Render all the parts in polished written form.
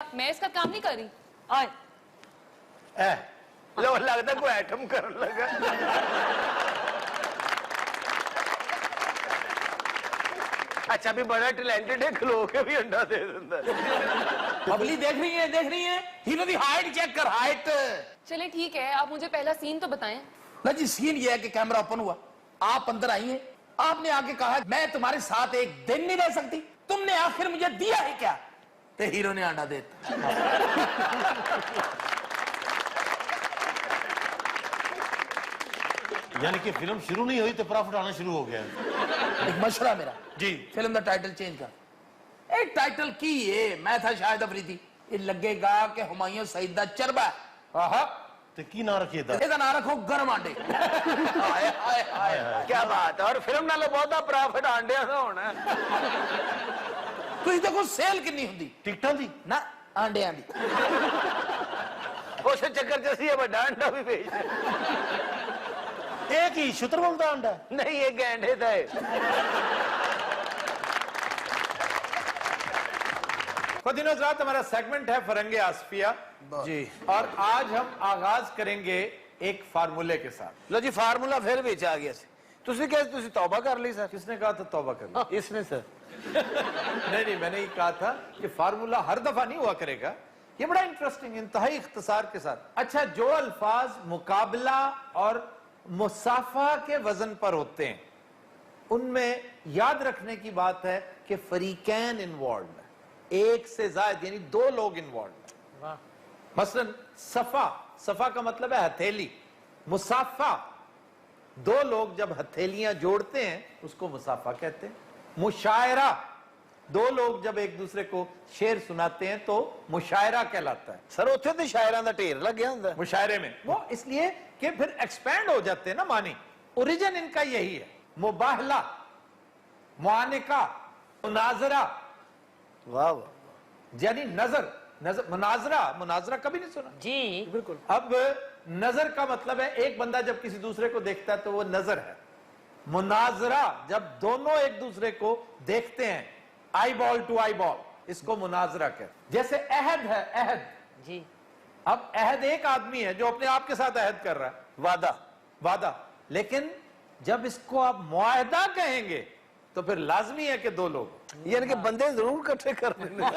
میں اس کا کام نہیں کر رہی. لو لگتا کوئی ایٹم کر لگا. اچھا بھی بڑا ٹیلنٹڈ ہے, کھلو کے بھی انڈا دے دیتا ہے. ببلی دیکھ رہی ہے ہیرو دی ہائٹ چیک کر, ہائٹ. چلے ٹھیک ہے, آپ مجھے پہلا سین تو بتائیں. نا جی سین یہ ہے کہ کیمرہ اوپن ہوا, آپ اندر آئی ہیں, آپ نے آگے کہا میں تمہارے ساتھ ایک دن نہیں رہ سکتی, تم نے آخر مجھے دیا ہے کیا؟ تو ہیرو نے آنڈا دیتا. یعنی کہ فلم شروع نہیں ہوئی تو پرافٹ آنا شروع ہو گیا. ایک مشورہ میرا جی فلم دا ٹائٹل چینج کر. ایک ٹائٹل کی ہے, میں تھا شاہد افریدی, یہ لگے گا کہ ہمایوں سعید دا چربا ہے. آہا تو کی نہ رکھیے تھا, یہ نہ رکھو گرم آنڈے. کیا بات ہے, اور فلم نالو بہت پرافٹ آنڈیا کا ہونا ہے. تھی دیکھو سیل کنی ہوندی ٹکٹاں دی نا آنڈیاں دی. اس چکر جیسی ہے بڑا انڈا بھی بیچ ایک ہی شتر بولتا انڈا نہیں, یہ گینڈے تھا. خود حضرات ہمارا سیگمنٹ ہے فرنگ آصفیہ جی, اور آج ہم آغاز کریں گے ایک فارمولے کے ساتھ. لو جی فارمولا پھر بیچ آ گیا. تسی توبہ کر لی سر؟ کس نے کہا تھا توبہ کر لی؟ اس نے سر. نہیں میں نے یہ کہا تھا کہ فارمولا ہر دفعہ نہیں ہوا کرے گا, یہ بڑا انٹرسٹنگ انتہائی اختصار کے ساتھ. اچھا, جو الفاظ مقابلہ اور مسافہ کے وزن پر ہوتے ہیں ان میں یاد رکھنے کی بات ہے کہ فریقین انوالوڈ ہے, ایک سے زائد یعنی دو لوگ انوالوڈ ہیں. مثلا صفا کا مطلب ہے ہتھیلی, مسافہ دو لوگ جب ہتھیلیاں جوڑتے ہیں اس کو مسافہ کہتے ہیں. مشاعرہ دو لوگ جب ایک دوسرے کو شعر سناتے ہیں تو مشاعرہ کہلاتا ہے. سر اتنے تو شاعران دا ٹھیر لگ گیا ہوں. مشاعرے میں وہ اس لیے کہ پھر ایکسپینڈ ہو جاتے ہیں نا معنی. اوریجن ان کا یہی ہے. مباہلہ, معانقہ, مناظرہ, واہ واہ, یعنی مناظرہ کبھی نہیں سنا جی بالکل. اب نظر کا مطلب ہے ایک بندہ جب کسی دوسرے کو دیکھتا ہے تو وہ نظر ہے. مناظرہ جب دونوں ایک دوسرے کو دیکھتے ہیں آئی بال ٹو آئی بال, اس کو مناظرہ کہتے ہیں. جیسے عہد ہے, عہد جی, اب عہد ایک آدمی ہے جو اپنے آپ کے ساتھ عہد کر رہا ہے, وعدہ, لیکن جب اس کو آپ معاہدہ کہیں گے تو پھر لازمی ہے کہ دو لوگ, یعنی کہ بندے ضرور کٹھے کر دیں.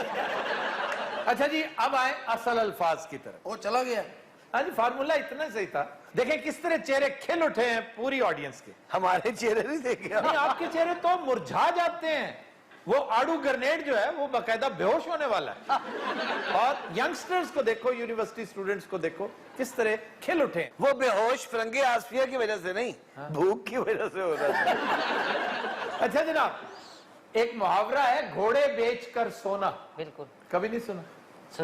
اچھا جی اب آئیں اصل الفاظ کی طرف. وہ چلا گیا. ہاں جی فارمولا اتنا صحیح تھا. دیکھیں کس طرح چہرے کھل اٹھے ہیں پوری آڈینس کے. ہمارے چہرے نہیں دیکھے نہیں, آپ کے چہرے تو مرجھا جاتے ہیں. وہ آڑو گرنیڈ جو ہے وہ باقاعدہ بے ہوش ہونے والا ہے. اور ینگسٹرز کو دیکھو, یونیورسٹی اسٹوڈنٹس کو دیکھو کس طرح کھل اٹھے. وہ بے ہوش فرنگ آصفیہ کی وجہ سے نہیں, بھوک کی وجہ سے ہو رہا ہے. اچھا جناب, ایک محاورہ ہے گھوڑے بیچ کر سونا. بالکل. کبھی نہیں سنا؟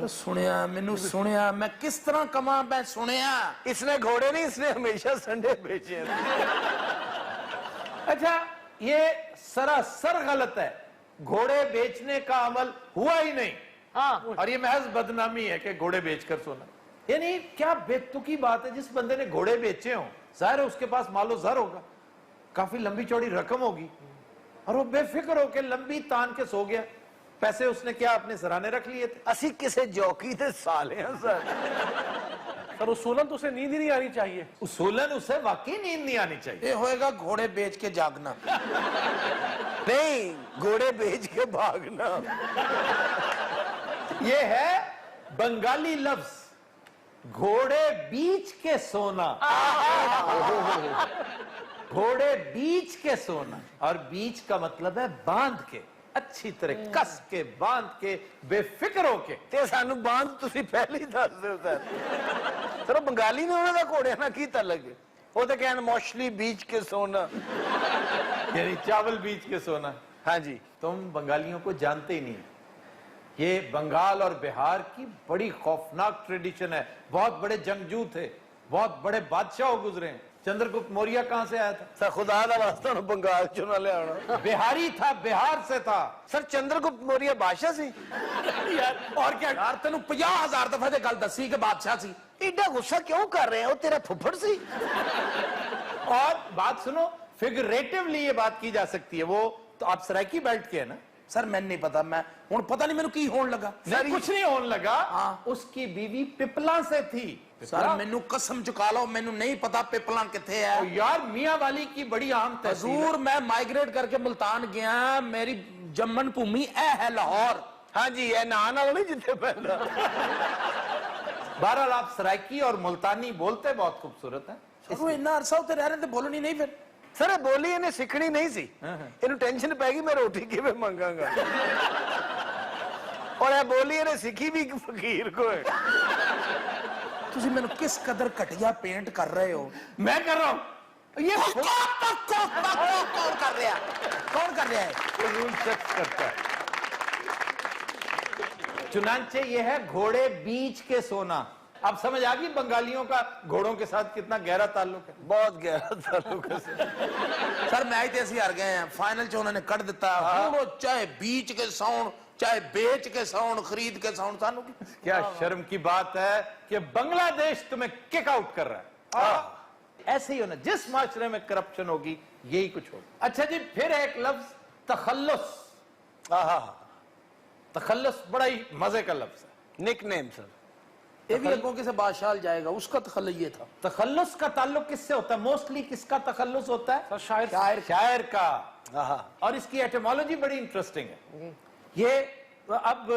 سنیا مینو سنیا, میں کس طرح کما, میں سنیا. اس نے گھوڑے نہیں, اس نے ہمیشہ سنڈے بیچے ہیں. اچھا یہ سراسر غلط ہے. گھوڑے بیچنے کا عمل ہوا ہی نہیں, اور یہ محض بدنامی ہے کہ گھوڑے بیچ کر سونا. یعنی کیا بے تکی بات ہے, جس بندے نے گھوڑے بیچے ہوں ظاہر ہے اس کے پاس مال و زر ہوگا, کافی لمبی چوڑی رقم ہوگی, اور وہ بے فکر ہو کے لمبی تان کے سو گیا. پیسے اس نے کیا اپنے سرانے رکھ لیے تھے. اسی کسے جوکی تھے سالے ہیں سر. سر اصولاً تو اسے نیند ہی نہیں آنی چاہیے. اصولاً اسے واقعی نیند نہیں آنی چاہیے. یہ ہوئے گا گھوڑے بیچ کے جاگنا. نہیں, گھوڑے بیچ کے بھاگنا. یہ ہے بنگالی لفظ گھوڑے بیچ کے سونا. گھوڑے بیچ کے سونا, اور بیچ کا مطلب ہے باندھ کے, اچھی طرح کس کے باندھ کے, بے فکر ہو کے. تے سانو باندھ تسی پہلے ہی دس دو سر. سر بنگالی نے انہوں نے گھوڑے نہ کی تلگ, وہ تو کہنا موشلی بیچ کے سونا, یعنی چاول بیچ کے سونا. ہاں جی. تم بنگالیوں کو جانتے ہی نہیں. یہ بنگال اور بہار کی بڑی خوفناک ٹریڈیشن ہے. بہت بڑے جنگجو تھے, بہت بڑے بادشاہ گزرے ہیں. چندر گپت موریہ کہاں سے آیا تھا؟ سر خدا دا واسطہ انہوں بنگال چنا لے آنا. بہاری تھا, بہار سے تھا. سر چندر گپت موریہ بادشاہ سی. اور کیا یار, تینوں 50,000 دفعہ دے گل دسی کہ بادشاہ سی. ایڈا غصہ کیوں کر رہے ہیں, وہ تیرا پھپھڑ سی. اور بات سنو, فگریٹیولی یہ بات کی جا سکتی ہے. وہ تو آپ سرائکی بیلٹ کے ہیں نا, सर मैंने नहीं पता, मैं हुण पता नहीं मैनू की होण लगा। नहीं, कुछ नहीं होने लगा। हाँ। उसकी बीवी पिपला से थी। सर मैनू कसम चुका लो, मैनू नहीं पता पिपला किथे है। यार मियां वाली की बड़ी आम तहसील है। हजूर मैं माइग्रेट करके मुल्तान गया, मेरी जम्मन भूमि ए है लाहौर। हाँ जी, ये नान वाला नहीं जिथे पैदा। बहरहाल आप सराइकी और मुल्तानी बोलते बहुत खूबसूरत है। सर इन्ना अरसा उत्ते रह रहे थे, बोलनी नहीं फिर। सर ये बोली इन्हें सीखनी नहीं सी, इन्हें टेंशन पै गई मैं रोटी किवें मंगांगा। और ये बोली इन्हें सीखी भी फकीर को है। तुसी मैनू किस कदर घटिया पेंट कर रहे हो। मैं कर रहा हूं ये कौन कर रहा है, कौन कर रहा है? फजूल शख्स करता है। चुनांचे ये है घोड़े बीच के सोना। अब समझ आ गई बंगालियों का घोड़ों के साथ कितना गहरा ताल्लुक है। बहुत गहरा ताल्लुक है सर मैच ते ਅਸੀਂ हार गए हैं, फाइनल च उन्होंने कट दिता। वो चाहे बीच के साउंड, चाहे बेच के साउंड, खरीद के साउंड, सानू क्या शर्म की बात है कि बांग्लादेश तुम्हें किक आउट कर रहा है। ऐसे ही होना, जिस माशरे में करप्शन होगी यही कुछ होगा। अच्छा जी, फिर एक लफ्ज तखल्लुस। तखल्लुस बड़ा ही मजे का लफ्ज है। Nickname sir. ये भी अगों के से बादशाह जाएगा, उसका तखल्लुस ये था। तखल्लुस का ताल्लुक किससे होता है? मोस्टली किसका तखल्लुस होता है? सर शायद शायर का। और इसकी एटिमोलॉजी बड़ी इंटरेस्टिंग है। ये अब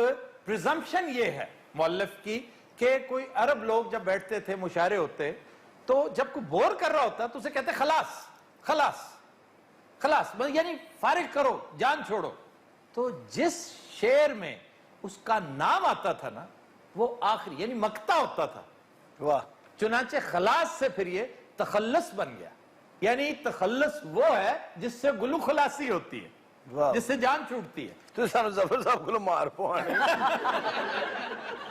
प्रिजम्पशन ये है मुअल्लिफ की कि कोई अरब लोग जब बैठते थे, मुशायरे होते, तो जब कोई बोर कर रहा होता तो उसे कहते खलास खलास खलास, यानी फारिग करो, जान छोड़ो। तो जिस शेर में उसका नाम आता था ना, वो आखिरी यानी मक्ता होता था। वाह। चुनांचे खलास से फिर ये तखल्लुस बन गया। यानी तखल्लुस वो है जिससे गुलू खलासी होती है, वाह। जिससे जान छूटती है। तू सानू जफर साहब को मार पवाने।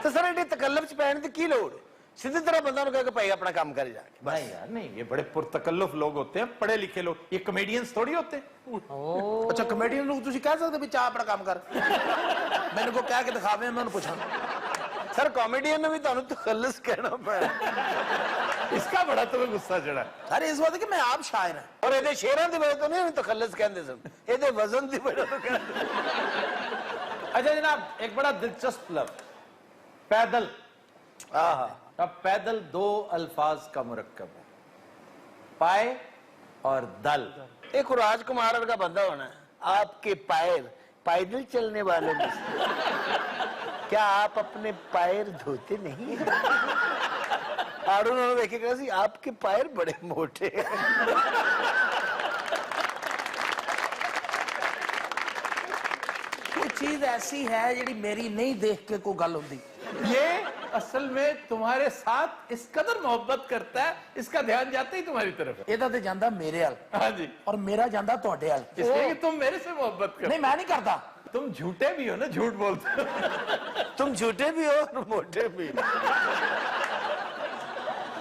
तो सर एडी तकल्लुफ च पैण दी की लोड़? सीधी तरह बंदा नु कह के भाई अपना काम करे जाके। नहीं यार नहीं, ये बड़े पुरतकल्लुफ लोग होते हैं, पढ़े लिखे लोग। ये कॉमेडियंस थोड़ी होते हैं। अच्छा कमेडियन लोग तुसी कह सकते भी चाह अपना काम कर। मैंने को कह के दिखावे, मैं उन्हें पूछा। सर कॉमेडियन ने भी तानू तखल्लुस कहना पैना। इसका बड़ा तुम्हें गुस्सा चढ़ा। अरे इस बात है कि मैं आप शायर हैं। और ਇਹਦੇ ਸ਼ੇਰਾਂ ਦੀ ਵਜ੍ਹਾ ਤੋਂ ਨਹੀਂ ਤਖੱਲਸ ਕਹਿੰਦੇ ਸਨ, ਇਹਦੇ ਵਜ਼ਨ ਦੀ ਵਜ੍ਹਾ ਤੋਂ ਕਹਿੰਦੇ। अच्छा जनाब, एक बड़ा दिलचस्प लफ्ज पैदल। अब पैदल दो अल्फाज का मुरक्कब है, पाए और दल। एक राजकुमार वर्गा बंदा होना है, आपके पैर पैदल चलने वाले में से क्या आप अपने पैर धोते नहीं? आड़ू ने देखेगा सी आपके पैर बड़े मोटे हैं। कोई चीज ऐसी है जिहड़ी मेरी नहीं देख के कोई गल होंदी। ये असल में तुम्हारे साथ इस कदर मोहब्बत करता है, इसका ध्यान जाता ही तुम्हारी तरफ है। ਇਹਦਾ ਤੇ ਜਾਂਦਾ ਮੇਰੇ ਹਲ हाँ जी, और मेरा ਜਾਂਦਾ ਤੁਹਾਡੇ ਹਲ। इसलिए कि तुम मेरे से मोहब्बत करते नहीं मैं नहीं करता। हो। तुम झूठे भी हो ना, झूठ बोलते हो। तुम झूठे भी हो और मोटे भी।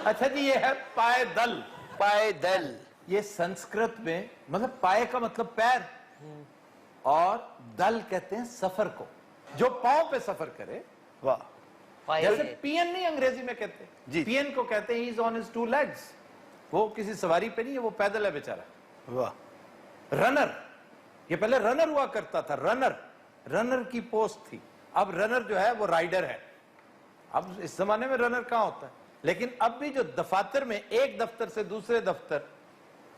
अच्छा जी, ये है पायदल। पैदल। ये संस्कृत में मतलब पाए का मतलब पैर और दल कहते हैं सफर को, जो पांव पे सफर करे। वाह। जैसे पियन नहीं अंग्रेजी में कहते, जी। पियन को कहते हैं is on his two legs. वो किसी सवारी पे नहीं है, वो पैदल है बेचारा। वाह। रनर, ये पहले रनर हुआ करता था। रनर, रनर की पोस्ट थी। अब रनर जो है वो राइडर है। अब इस जमाने में रनर कहां होता है, लेकिन अब भी जो दफातर में एक दफ्तर से दूसरे दफ्तर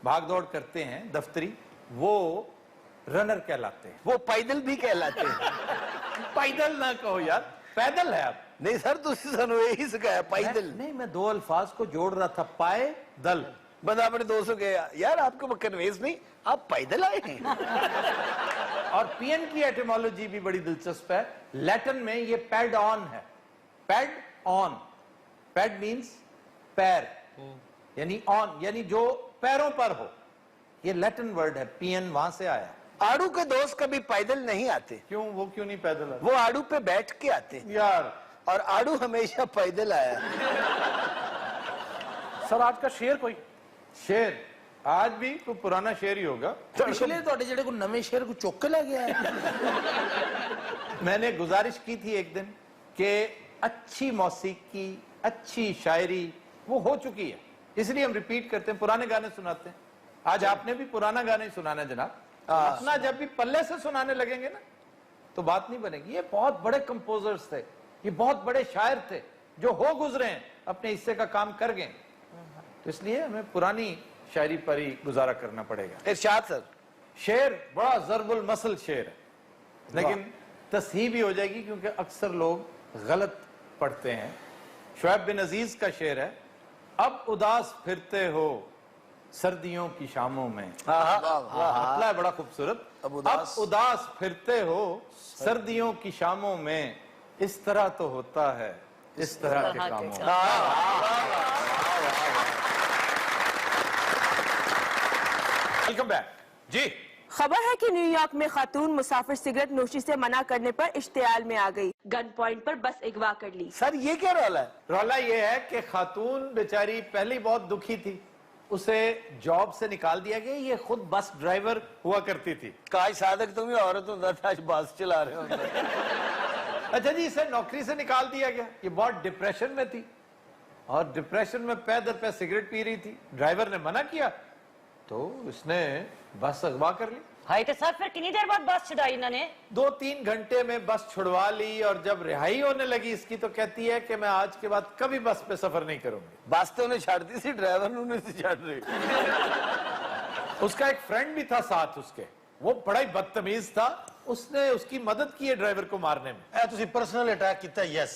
भाग दौड़ करते हैं दफ्तरी, वो रनर कहलाते हैं। वो पैदल भी कहलाते हैं। पैदल ना कहो यार, पैदल है। अब नहीं सर तुसी सानू यही सिखाया पैदल। नहीं, मैं दो अल्फाज को जोड़ रहा था, पाए दल। बंदा अपने दोस्तों के यार आपको कन्वेंस नहीं, आप पैदल आए हैं। और पियन की एटिमोलॉजी भी बड़ी दिलचस्प है। लैटिन में ये पैड ऑन है। पैड ऑन, पैड मींस पैर, यानी ऑन यानी जो पैरों पर हो। ये लैटिन वर्ड है, पियन वहां से आया। आड़ू के दोस्त कभी पैदल नहीं आते। क्यों, वो क्यों नहीं पैदल आते? वो आड़ू पे बैठ के आते हैं। यार और आड़ू हमेशा पैदल आया। सर आज का शेर कोई शेर आज भी कोई पुराना शेर ही होगा। पिछले ਤੁਹਾਡੇ ਜਿਹੜੇ ਕੋਈ ਨਵੇਂ ਸ਼ੇਰ को चुक के ले गया है। मैंने गुजारिश की थी एक दिन कि अच्छी मौसीकी, अच्छी शायरी वो हो चुकी है, इसलिए हम रिपीट करते हैं, पुराने गाने सुनाते हैं। आज आपने भी पुराना गाना ही सुनाना है जनाब। अपना जब भी पल्ले से सुनाने लगेंगे ना तो बात नहीं बनेगी। ये बहुत बड़े कंपोजर्स थे, ये बहुत बड़े शायर थे जो हो गुजरे हैं, अपने हिस्से का काम कर गए। तो इसलिए हमें पुरानी शायरी पर ही गुजारा करना पड़ेगा। इरशाद सर। शेर बड़ा ज़रबुल मसल शेर है, लेकिन तस्हीह भी हो जाएगी क्योंकि अक्सर लोग गलत पढ़ते हैं। शुएब बिन अजीज का शेर है, अब उदास फिरते हो सर्दियों की शामों में। मतलब है बड़ा खूबसूरत। अब उदास फिरते हो सर्दियों की शामों में, इस तरह तो होता है इस तरह के कामों में। वेलकम बैक जी। खबर है कि न्यूयॉर्क में खातून मुसाफिर सिगरेट नोशी से मना करने पर इश्तियाल में आ गई, गन पॉइंट पर बस अगवा कर ली। सर ये क्या रौला है? रौला ये है कि खातून बेचारी पहले ही बहुत दुखी थी, उसे जॉब से निकाल दिया गया। ये खुद बस ड्राइवर हुआ करती थी। काश सादक तुम ही औरत होता था, आज बस चला रहे हो। अच्छा जी, इसे नौकरी से निकाल दिया गया। ये बहुत डिप्रेशन में थी और डिप्रेशन में पै दर पे सिगरेट पी रही थी। ड्राइवर ने मना किया तो इसने बस अगवा कर ली। हाय तो सर फिर कितनी देर बाद बस छुड़ाई इन्होंने? 2-3 घंटे में बस छुड़वा ली और जब रिहाई होने लगी इसकी तो कहती है कि मैं आज के बाद कभी बस पे सफर नहीं करूंगी। बस तो उन्हें छाड़ दी थी, ड्राइवर ने उन्हें से छाड़ रही। उसका एक फ्रेंड भी था साथ उसके, वो बड़ा ही बदतमीज था, उसने उसकी मदद की है ड्राइवर को मारने में। ए तुसी पर्सनल अटैक किया? यस।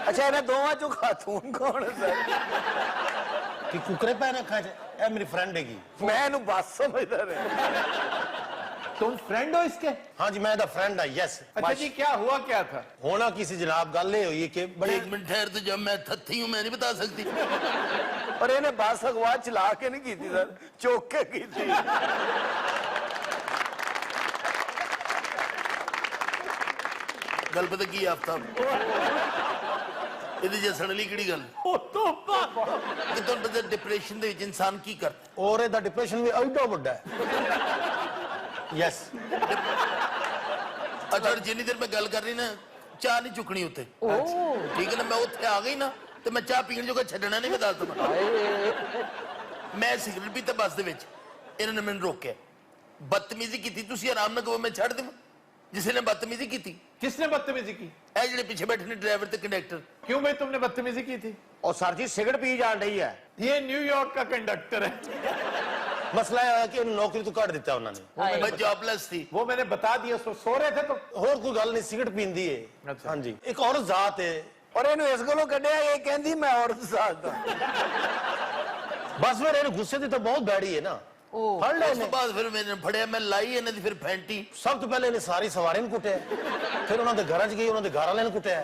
अच्छा इन्हें दोवां चो खातून कौन है सर? कि कुकरे पे रखा है? ए मेरी फ्रेंड हैगी। मैं इन्हें बस समझदा रहा। तुम फ्रेंड हो इसके? हाँ जी मैं दा फ्रेंड है। यस। अच्छा जी, क्या हुआ क्या था? होना किसी जनाब गल ये हुई कि बड़े एक मिनट ठहर, तो जब मैं थत्थी हूं मैं नहीं बता सकती। और इन्हें बस अगवा चला के नहीं की थी सर, चौक के की थी। गल पता की आफ्ताब ਇਹਦੇ ਜੇ ਸੜਲੀ ਕਿਹੜੀ ਗੱਲ? ਉਹ ਤੋਂ ਕਿ ਤੁਹਾਨੂੰ ਪਤਾ ਡਿਪਰੈਸ਼ਨ ਦੇ ਵਿੱਚ ਇਨਸਾਨ ਕੀ ਕਰਦਾ? और ਇਹਦਾ डिप्रेशन भी एडा बड़ा है। यस। ਅੱਛਾ ਜਿੰਨੀ ਦੇਰ ਮੈਂ ਗੱਲ ਕਰ ਰਹੀ ਨਾ ਚਾਹ ਨਹੀਂ ਚੁੱਕਣੀ ਉੱਤੇ। ਠੀਕ ਹੈ ਨਾ, ਮੈਂ ਉੱਥੇ ਆ ਗਈ ਨਾ ਤੇ ਮੈਂ ਚਾਹ ਪੀਣ ਜੋਗਾ ਛੱਡਣਾ ਨਹੀਂ। ਮੈਂ ਦੱਸ ਦਵਾਂ ਮੈਂ ਸਿਗਰਟ ਪੀਤਾ ਬੱਸ ਦੇ ਵਿੱਚ, ਇਹਨਾਂ ਨੇ ਮੈਨੂੰ ਰੋਕਿਆ, ਬਦਤਮੀਜ਼ੀ ਕੀਤੀ। ਤੁਸੀਂ ਆਰਾਮ ਨਾਲ ਕਹੋ ਮੈਂ ਛੱਡ ਦੇਵਾਂ। जिसे ने बदतमीजी की थी? किसने बदतमीजी की? ए जेडे पीछे बैठे ने ड्राइवर ते कंडक्टर। क्यों भाई तुमने बदतमीजी की थी? और सर जी सिगरेट पी जान रही है। ये न्यूयॉर्क का कंडक्टर है। मसला यह है कि उन्हें नौकरी तो काट देता उन्होंने। मैं जॉबलेस थी। वो मैंने बता दिया, सो रहे थे तो और कोई गल नहीं, सिगरेट पींदी है। अच्छा। हाँ जी, एक औरत जात है और इन्हें इस गलों कढ़िया ये कहती मैं औरत साथ था। बस फिर इन्हें गुस्से दी तो बहुत बैड़ी है ना, फड़ ले ਉਸ ਤੋਂ इन्हें। ਬਾਅਦ ਫਿਰ ਮੈंने ਫੜਿਆ, ਮੈਂ ਲਾਈ ਇਹਨਾਂ ਦੀ ਫਿਰ ਫੈਂਟੀ। सब तो पहले इन्हें सारी सवारी ने कुटिया, फिर उन्होंने घर च गई, उन्होंने घर वाले ने कुटिया।